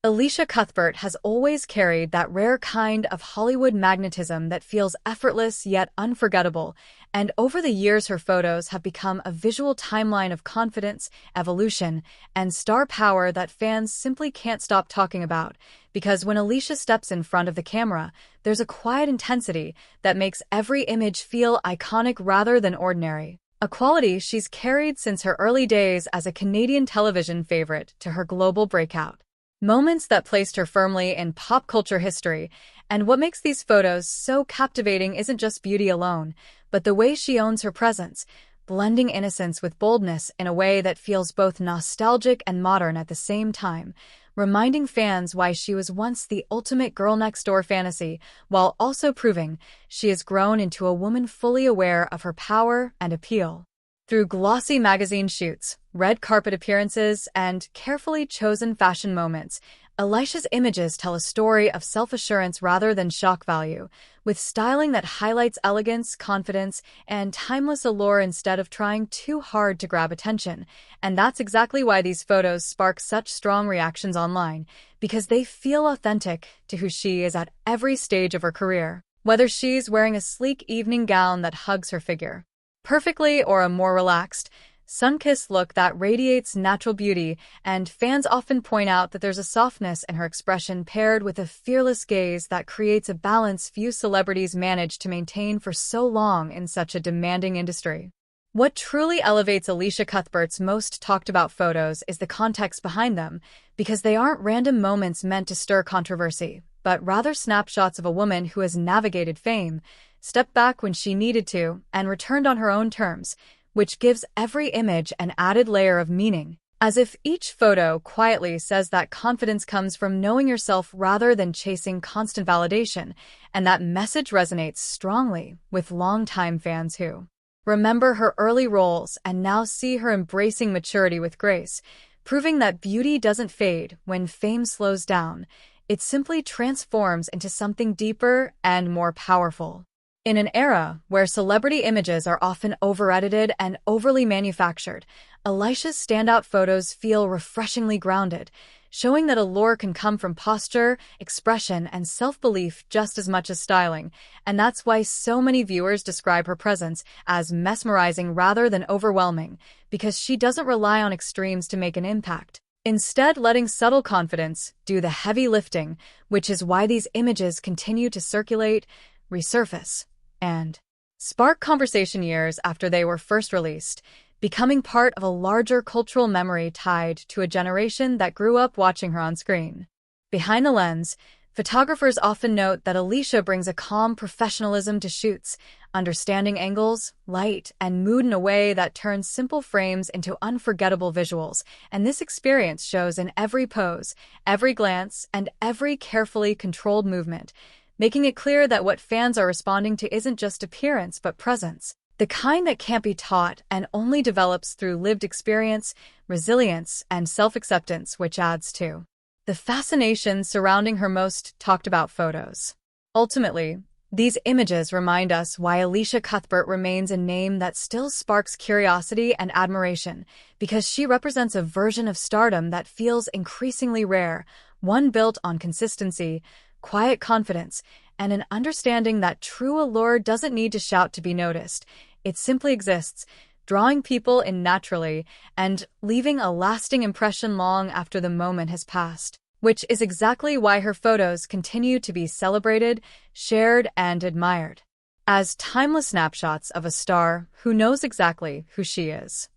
Elisha Cuthbert has always carried that rare kind of Hollywood magnetism that feels effortless yet unforgettable, and over the years her photos have become a visual timeline of confidence, evolution, and star power that fans simply can't stop talking about. Because when Elisha steps in front of the camera, there's a quiet intensity that makes every image feel iconic rather than ordinary. A quality she's carried since her early days as a Canadian television favorite to her global breakout. Moments that placed her firmly in pop culture history, and what makes these photos so captivating isn't just beauty alone, but the way she owns her presence, blending innocence with boldness in a way that feels both nostalgic and modern at the same time, reminding fans why she was once the ultimate girl-next-door fantasy, while also proving she has grown into a woman fully aware of her power and appeal. Through glossy magazine shoots, red carpet appearances, and carefully chosen fashion moments, Elisha's images tell a story of self-assurance rather than shock value, with styling that highlights elegance, confidence, and timeless allure instead of trying too hard to grab attention. And that's exactly why these photos spark such strong reactions online, because they feel authentic to who she is at every stage of her career. Whether she's wearing a sleek evening gown that hugs her figure perfectly or a more relaxed, sun-kissed look that radiates natural beauty, and fans often point out that there's a softness in her expression paired with a fearless gaze that creates a balance few celebrities manage to maintain for so long in such a demanding industry. What truly elevates Elisha Cuthbert's most talked-about photos is the context behind them, because they aren't random moments meant to stir controversy, but rather snapshots of a woman who has navigated fame, stepped back when she needed to, and returned on her own terms, which gives every image an added layer of meaning. As if each photo quietly says that confidence comes from knowing yourself rather than chasing constant validation, and that message resonates strongly with longtime fans who remember her early roles and now see her embracing maturity with grace, proving that beauty doesn't fade when fame slows down. It simply transforms into something deeper and more powerful. In an era where celebrity images are often over-edited and overly manufactured, Elisha's standout photos feel refreshingly grounded, showing that allure can come from posture, expression, and self-belief just as much as styling, and that's why so many viewers describe her presence as mesmerizing rather than overwhelming, because she doesn't rely on extremes to make an impact. Instead, letting subtle confidence do the heavy lifting, which is why these images continue to circulate, resurface, and spark conversation years after they were first released, becoming part of a larger cultural memory tied to a generation that grew up watching her on screen. Behind the lens, photographers often note that Elisha brings a calm professionalism to shoots, understanding angles, light, and mood in a way that turns simple frames into unforgettable visuals, and this experience shows in every pose, every glance, and every carefully controlled movement, making it clear that what fans are responding to isn't just appearance but presence, the kind that can't be taught and only develops through lived experience, resilience, and self-acceptance, which adds to the fascination surrounding her most talked-about photos. Ultimately, these images remind us why Elisha Cuthbert remains a name that still sparks curiosity and admiration, because she represents a version of stardom that feels increasingly rare, one built on consistency, quiet confidence, and an understanding that true allure doesn't need to shout to be noticed. It simply exists, drawing people in naturally and leaving a lasting impression long after the moment has passed, which is exactly why her photos continue to be celebrated, shared, and admired as timeless snapshots of a star who knows exactly who she is.